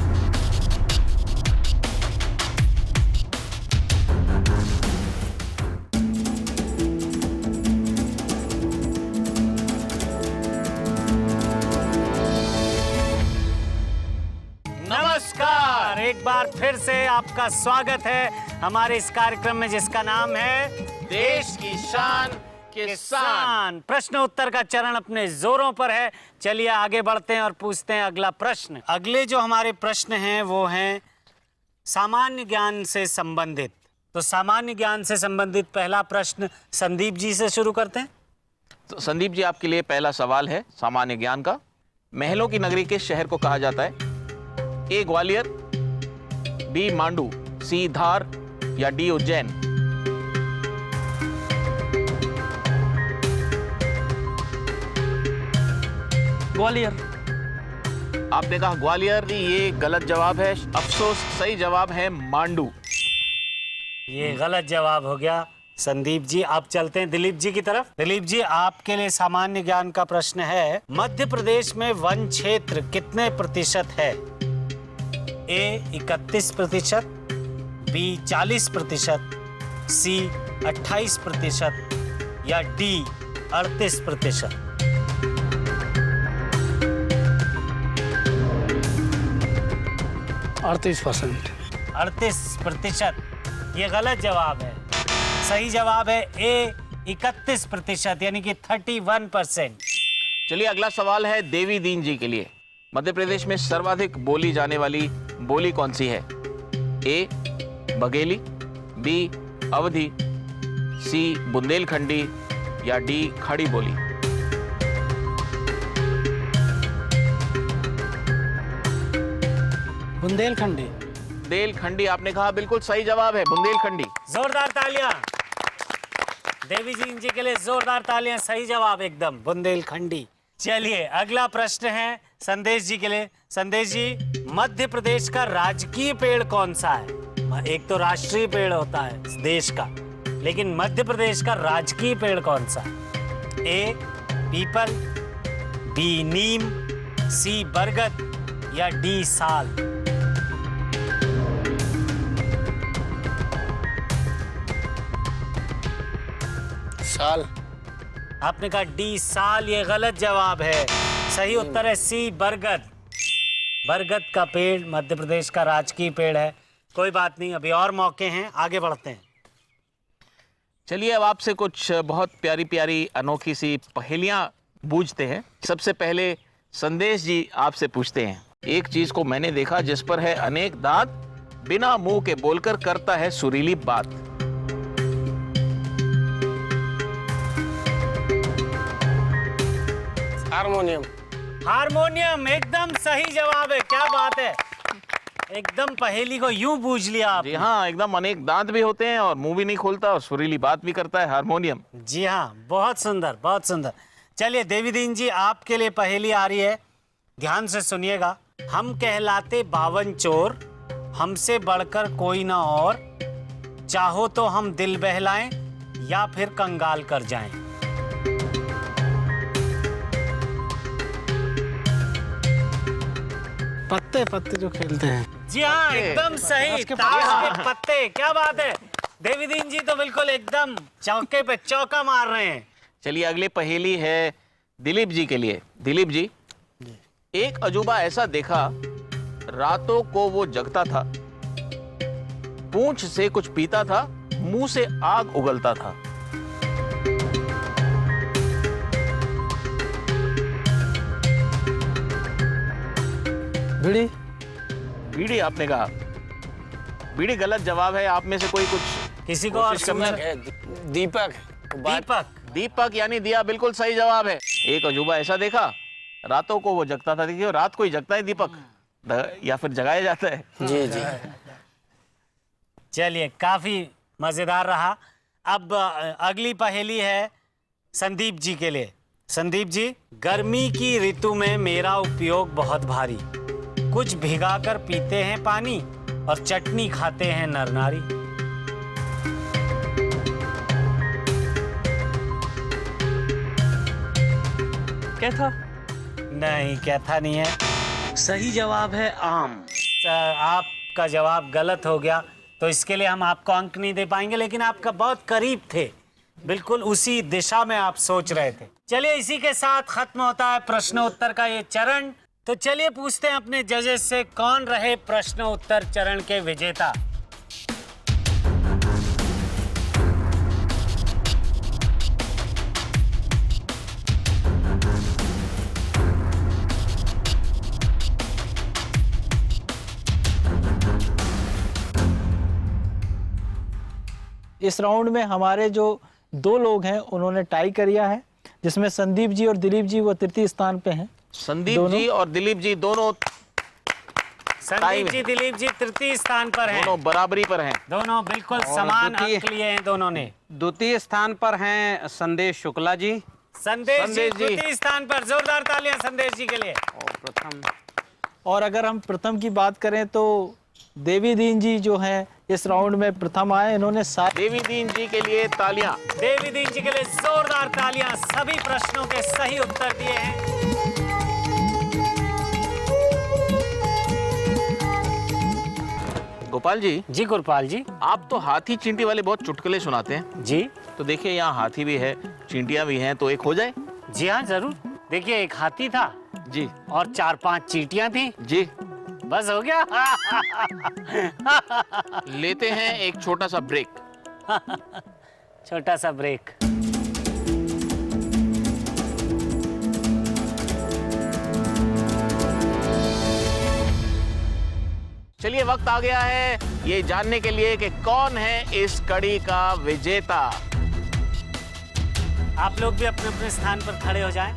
नमस्कार, एक बार फिर से आपका स्वागत है हमारे इस कार्यक्रम में जिसका नाम है देश की शान किसान। प्रश्न उत्तर का चरण अपने जोरों पर है। चलिए आगे बढ़ते हैं और पूछते हैं अगला प्रश्न। अगले जो हमारे प्रश्न हैं वो हैं सामान्य ज्ञान से संबंधित। तो सामान्य ज्ञान से संबंधित पहला प्रश्न संदीप जी से शुरू करते हैं। तो संदीप जी, आपके लिए पहला सवाल है सामान्य ज्ञान का। महलों की नगरी किस शहर को कहा जाता है? ए ग्वालियर, बी मांडू, सी धार या डी उज्जैन? ग्वालियर। आपने कहा ग्वालियर, ये गलत जवाब है। अफसोस, सही जवाब है मांडू। ये गलत जवाब हो गया संदीप जी। आप चलते हैं दिलीप जी की तरफ। दिलीप जी, आपके लिए सामान्य ज्ञान का प्रश्न है, मध्य प्रदेश में वन क्षेत्र कितने प्रतिशत है? ए 31%, बी 40%, सी 28% या डी 38%? 38%। 38%, ये गलत जवाब है। सही जवाब है ए 31%, यानी कि 31%। चलिए अगला सवाल है देवी दीन जी के लिए। मध्य प्रदेश में सर्वाधिक बोली जाने वाली बोली कौन सी है? ए बघेली, बी अवधी, सी बुंदेलखंडी या डी खड़ी बोली? बुंदेलखंडी। बुंदेलखंडी आपने कहा, बिल्कुल सही जवाब है बुंदेलखंडी। जोरदार तालियां देवी जी के लिए, जोरदार तालियां। सही जवाब एकदम बुंदेलखंडी। चलिए अगला प्रश्न है संदेश जी के लिए। संदेश जी, मध्य प्रदेश का राजकीय पेड़ कौन सा है? एक तो राष्ट्रीय पेड़ होता है देश का, लेकिन मध्य प्रदेश का राजकीय पेड़ कौन सा? ए पीपल, बी नीम, सी बरगद या डी साल? साल। आपने कहा डी साल, ये गलत जवाब है। सही उत्तर है सी बरगद। बरगद का पेड़ मध्य प्रदेश का राजकीय पेड़ है। कोई बात नहीं, अभी और मौके हैं, आगे बढ़ते हैं। चलिए अब आपसे कुछ बहुत प्यारी प्यारी अनोखी सी पहेलियां बूझते हैं। सबसे पहले संदेश जी आपसे पूछते हैं, एक चीज को मैंने देखा जिस पर है अनेक दांत, बिना मुंह के बोलकर करता है सुरीली बात। हारमोनियम। हारमोनियम एकदम सही जवाब है। क्या बात है, एकदम पहेली को यूं बूझ लिया आप। जी हाँ, एकदम अनेक दांत भी होते हैं और मुंह भी नहीं खोलता और सुरीली बात भी करता है, हारमोनियम। जी हाँ, बहुत सुंदर, बहुत सुंदर। चलिए देवी दीन जी, आपके लिए पहेली आ रही है, ध्यान से सुनिएगा। हम कहलाते 52 चोर, हमसे बढ़कर कोई ना और, चाहो तो हम दिल बहलाएं या फिर कंगाल कर जाएं। पत्ते पत्ते जो खेलते हैं। जी हाँ, एकदम सही, ताश के पत्ते। क्या बात है, देवी दीन जी तो बिल्कुल एकदम चौके पे चौका मार रहे हैं। चलिए अगली पहेली है दिलीप जी के लिए। दिलीप जी, एक अजूबा ऐसा देखा, रातों को वो जगता था, पूंछ से कुछ पीता था, मुंह से आग उगलता था। बीड़ी। बीड़ी आपने कहा? बीड़ी गलत जवाब है। आप में से कोई कुछ किसी को और कोशिश करना सुनना? है? दीपक। दीपक। दीपक यानी दिया, बिल्कुल सही जवाब है। एक अजूबा ऐसा देखा, रातों को वो जगता था। देखिए रात को ही जगता है दीपक, या फिर जगाया जाता है। जी जी। चलिए काफी मजेदार रहा। अब अगली पहेली है संदीप जी के लिए। संदीप जी, गर्मी की ऋतु में मेरा उपयोग बहुत भारी, कुछ भिगाकर पीते हैं पानी और चटनी खाते हैं नर नारी। क्या था? नहीं, कैथा नहीं है। सही जवाब है आम। आपका जवाब गलत हो गया, तो इसके लिए हम आपको अंक नहीं दे पाएंगे, लेकिन आपका बहुत करीब थे, बिल्कुल उसी दिशा में आप सोच रहे थे। चलिए इसी के साथ खत्म होता है प्रश्नोत्तर का ये चरण। तो चलिए पूछते हैं अपने जजेस से, कौन रहे प्रश्नोत्तर चरण के विजेता। इस राउंड में हमारे जो 2 लोग हैं उन्होंने टाई किया है, जिसमें संदीप जी और दिलीप जी वो तृतीय स्थान पे हैं। संदीप जी और दिलीप जी दोनों संदीप जी, दिलीप जी तृतीय स्थान पर हैं। दोनों बराबरी पर हैं। दोनों बिल्कुल समान अंक लिए हैं दोनों ने। द्वितीय स्थान पर हैं संदेश शुक्ला जी। संदेश जी द्वितीय स्थान पर, जोरदार तालियां संदेश जी के लिए। और प्रथम, और अगर हम प्रथम की बात करें तो देवी दीन जी जो हैं इस राउंड में प्रथम आए। इन्होंने देवी दीन जी के लिए तालियां। देवी दीन जी के लिए जोरदार तालियां। सभी प्रश्नों के सही उत्तर दिए हैं। गोपाल जी। जी गुरपाल जी। आप तो हाथी चींटी वाले बहुत चुटकुले सुनाते हैं जी। तो देखिए यहाँ हाथी भी है, चींटियां भी हैं, तो एक हो जाए। जी हाँ जरूर। देखिए एक हाथी था जी और 4-5 चींटियां थी, जी। बस हो गया। लेते हैं एक छोटा सा ब्रेक। छोटा सा ब्रेक। चलिए वक्त आ गया है ये जानने के लिए कि कौन है इस कड़ी का विजेता। आप लोग भी अपने अपने स्थान पर खड़े हो जाएं।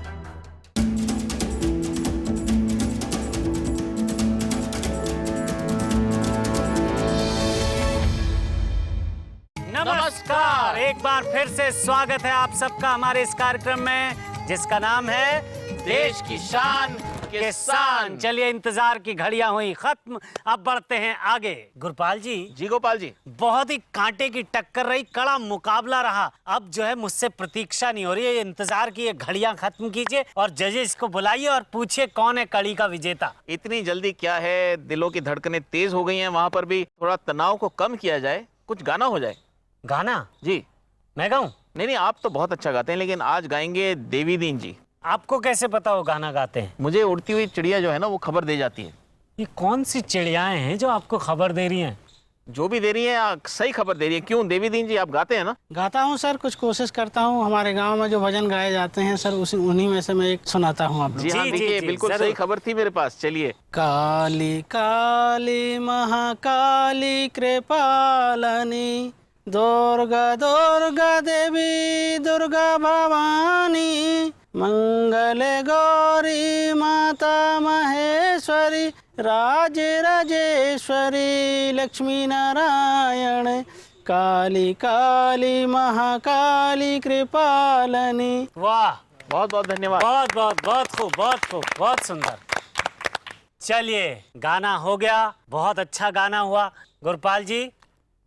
नमस्कार, एक बार फिर से स्वागत है आप सबका हमारे इस कार्यक्रम में जिसका नाम है देश की शान किसान। चलिए, इंतजार की घड़ियां हुई खत्म, अब बढ़ते हैं आगे। गुरपाल जी, जी गोपाल जी, बहुत ही कांटे की टक्कर रही, कड़ा मुकाबला रहा। अब जो है मुझसे प्रतीक्षा नहीं हो रही है, इंतजार की ये घड़ियां खत्म कीजिए और जजेस को बुलाइए और पूछिए कौन है कड़ी का विजेता। इतनी जल्दी क्या है, दिलों की धड़कनें तेज हो गई हैं, वहां पर भी थोड़ा तनाव को कम किया जाए, कुछ गाना हो जाए। गाना? जी। मैं गाऊं? नहीं, आप तो बहुत अच्छा गाते हैं, लेकिन आज गाएंगे देवी दीन जी। आपको कैसे पता वो गाना गाते हैं? मुझे उड़ती हुई चिड़िया जो है ना, वो खबर दे जाती है। ये कौन सी चिड़ियाएं हैं जो आपको खबर दे रही हैं? जो भी दे रही है सही खबर दे रही है। क्यों देवी दीन जी, आप गाते हैं ना? गाता हूँ सर, कुछ कोशिश करता हूँ। हमारे गांव में जो भजन गाए जाते हैं सर, उन्हीं में से मैं एक सुनाता हूँ आप लोग। जी हाँ, जी, देखिए जी, बिल्कुल जरूर। सही खबर थी मेरे पास। चलिए। काली काली महाकाली कृपालनी, दुर्गा दुर्गा देवी दुर्गा भवानी, मंगल गौरी माता महेश्वरी, राज राजेश्वरी लक्ष्मी नारायण, काली काली महाकाली कृपालनी। वाह, बहुत बहुत धन्यवाद। बहुत बहुत बहुत खूब, बहुत खूब, बहुत सुंदर। चलिए, गाना हो गया, बहुत अच्छा गाना हुआ। गुरपाल जी।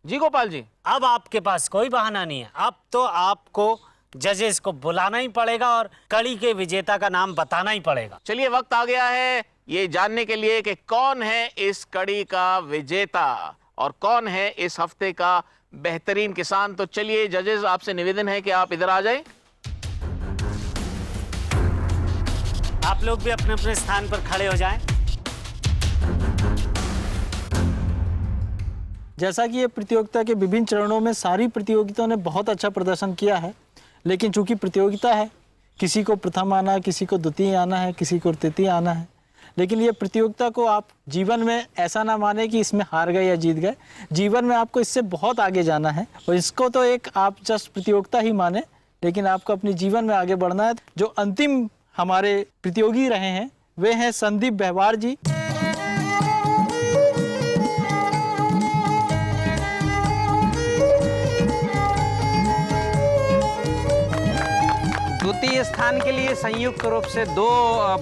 जी गोपाल जी। अब आपके पास कोई बहाना नहीं है, अब तो आपको जजेस को बुलाना ही पड़ेगा और कड़ी के विजेता का नाम बताना ही पड़ेगा। चलिए, वक्त आ गया है ये जानने के लिए कि कौन है इस कड़ी का विजेता और कौन है इस हफ्ते का बेहतरीन किसान। तो चलिए जजेस, आपसे निवेदन है कि आप इधर आ जाएं। आप लोग भी अपने अपने स्थान पर खड़े हो जाएं। जैसा कि ये प्रतियोगिता के विभिन्न चरणों में सारी प्रतियोगिताओं ने बहुत अच्छा प्रदर्शन किया है, लेकिन चूंकि प्रतियोगिता है, किसी को प्रथम आना है, किसी को द्वितीय आना है, किसी को तृतीय आना है, लेकिन ये प्रतियोगिता को आप जीवन में ऐसा ना माने कि इसमें हार गए या जीत गए। जीवन में आपको इससे बहुत आगे जाना है और इसको तो एक आप जस्ट प्रतियोगिता ही माने, लेकिन आपको अपने जीवन में आगे बढ़ना है। जो अंतिम हमारे प्रतियोगी रहे हैं वे हैं संदीप बेहवार जी। द्वितीय स्थान के लिए संयुक्त रूप से 2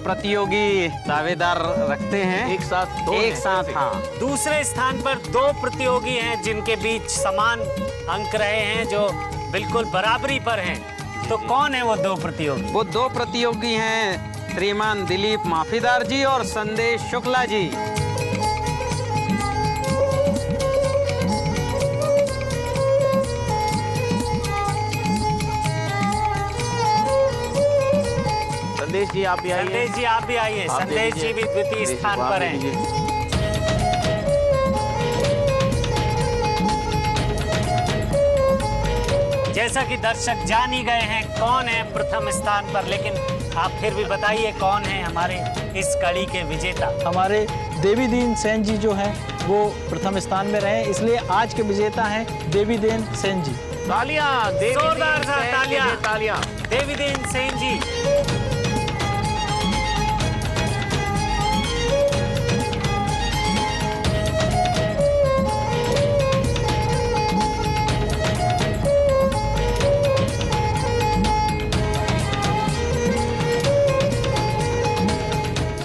प्रतियोगी दावेदार रखते हैं। एक साथ दो एक हैं। साथ, हाँ। दूसरे स्थान पर 2 प्रतियोगी हैं जिनके बीच समान अंक रहे हैं, जो बिल्कुल बराबरी पर हैं। तो कौन है वो 2 प्रतियोगी? वो 2 प्रतियोगी हैं श्रीमान दिलीप माफीदार जी और संदेश शुक्ला जी। संदेश जी आप भी आइए। संदेश जी आप भी आइए। आप दे संदेश जी दीजिए। भी द्वितीय संदेश स्थान जी, आप पर दे हैं। दीजिए। जैसा कि दर्शक जान ही गए हैं कौन है प्रथम स्थान पर, लेकिन आप फिर भी बताइए कौन है हमारे इस कड़ी के विजेता। हमारे देवी दीन सेन जी जो हैं वो प्रथम स्थान में रहे, इसलिए आज के विजेता हैं देवी दीन सेन जी। तालियां देवी जोरदार दीन सा सेन के तालियां। लिए तालियां। देवी दीन सेन जी।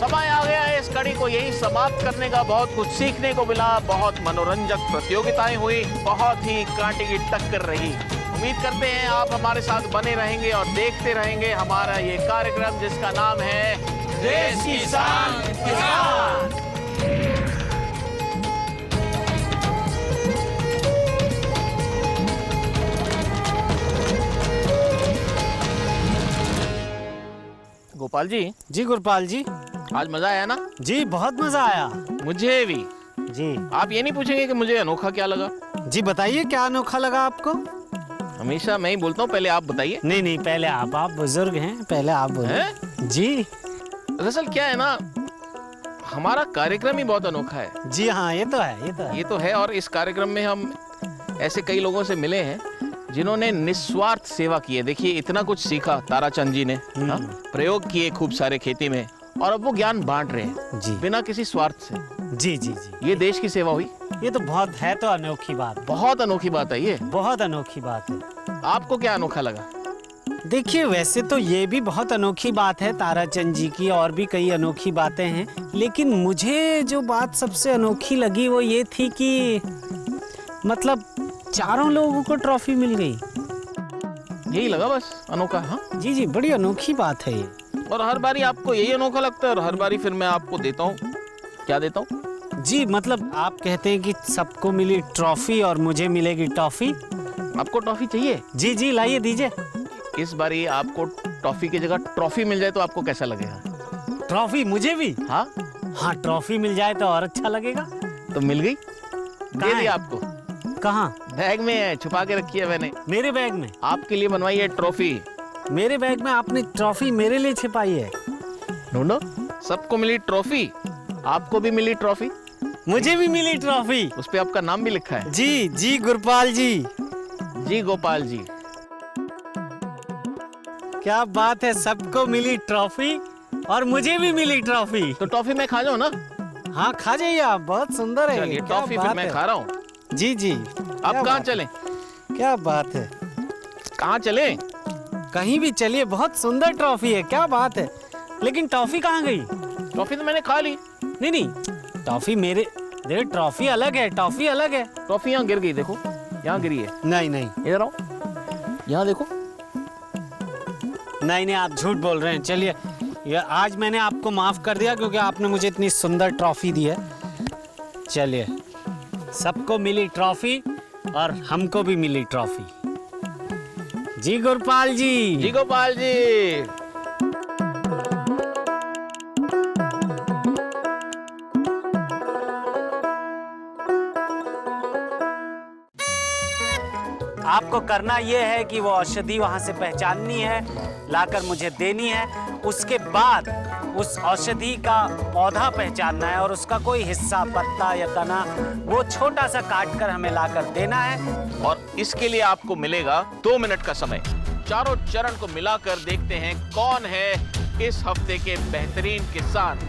समय आ गया है इस कड़ी को यही समाप्त करने का। बहुत कुछ सीखने को मिला, बहुत मनोरंजक प्रतियोगिताएं हुई, बहुत ही कांटे की टक्कर रही। उम्मीद करते हैं आप हमारे साथ बने रहेंगे और देखते रहेंगे हमारा ये कार्यक्रम जिसका नाम है देश की शान किसान। गोपाल जी, जी गुरपाल जी। आज मजा आया ना? जी बहुत मजा आया। मुझे भी। जी आप ये नहीं पूछेंगे कि मुझे अनोखा क्या लगा? जी बताइए क्या अनोखा लगा आपको? हमेशा मैं ही बोलता हूँ, पहले आप बताइए। नहीं नहीं, पहले आप बुजुर्ग हैं, पहले आप बोलिए। हैं? जी दरअसल क्या है ना, हमारा कार्यक्रम ही बहुत अनोखा है। जी हाँ, ये तो है, ये तो है। ये तो है। और इस कार्यक्रम में हम ऐसे कई लोगों से मिले हैं जिन्होंने निस्वार्थ सेवा की है। देखिए इतना कुछ सीखा ताराचंद जी ने, हाँ? प्रयोग किए खूब सारे खेती में, और अब वो ज्ञान बांट रहे हैं जी बिना किसी स्वार्थ से। जी जी जी, ये देश की सेवा हुई। ये तो बहुत है, तो अनोखी बात, बहुत अनोखी बात है ये। बहुत अनोखी बात है। आपको क्या अनोखा लगा? देखिए, वैसे तो ये भी बहुत अनोखी बात है ताराचंद जी की, और भी कई अनोखी बातें हैं, लेकिन मुझे जो बात सबसे अनोखी लगी वो ये थी कि मतलब चारों लोगों को ट्रॉफी मिल गई। यही लगा बस अनोखा। हाँ जी जी, बड़ी अनोखी बात है ये। और हर बारी आपको यही अनोखा लगता है और हर बारी फिर मैं आपको देता हूँ। क्या देता हूँ? जी, मतलब आप कहते हैं कि सबको मिली ट्रॉफी और मुझे मिलेगी टॉफी। आपको टॉफी चाहिए? जी जी, लाइए दीजिए। इस बारी आपको टॉफी की जगह ट्रॉफी मिल जाए तो आपको कैसा लगेगा? ट्रॉफी मुझे भी? हाँ हाँ, ट्रॉफी मिल जाए तो और अच्छा लगेगा। तो मिल गई, दे कहाँ दी है? आपको। कहाँ? बैग में है, छुपा के रखी है मैंने। मेरे बैग में? आपके लिए बनवाई है ट्रॉफी। मेरे बैग में आपने ट्रॉफी मेरे लिए छिपाई है? ढूंढो। सबको मिली ट्रॉफी, आपको भी मिली ट्रॉफी। मुझे भी मिली ट्रॉफी। उस पे आपका नाम भी लिखा है। जी जी, गुरपाल जी। जी गोपाल जी। क्या बात है, सबको मिली ट्रॉफी और मुझे भी मिली ट्रॉफी। तो टॉफी मैं खा जाऊं ना? हाँ, खा जाइए आप, बहुत सुंदर है। चलिए, क्या टॉफी फिर बात मैं है। खा रहा हूँ। जी जी। आप क्या कहाँ बात चलें? है। क्या बात है, कहाँ चलें? कहीं भी चलिए, बहुत सुंदर ट्रॉफी है। क्या बात है, लेकिन टॉफी कहाँ गई? टॉफी तो मैंने खा ली। नहीं नहीं, टॉफी मेरे ट्रॉफी अलग है, टॉफी अलग है। टॉफी यहाँ गिर गई, देखो यहाँ गिरी है। नहीं नहीं इधर आओ, यहाँ देखो। नहीं नहीं, आप झूठ बोल रहे हैं। चलिए, ये आज मैंने आपको माफ कर दिया क्योंकि आपने मुझे इतनी सुंदर ट्रॉफी दी है। चलिए, सबको मिली ट्रॉफी और हमको भी मिली ट्रॉफी। जी गुरपाल जी। जी गोपाल जी। आपको करना यह है कि वो औषधि वहां से पहचाननी है, लाकर मुझे देनी है। उसके बाद उस औषधि का पौधा पहचानना है और उसका कोई हिस्सा, पत्ता या तना, वो छोटा सा काट कर हमें लाकर देना है। और इसके लिए आपको मिलेगा 2 मिनट का समय। चारों चरण को मिलाकर देखते हैं कौन है इस हफ्ते के बेहतरीन किसान।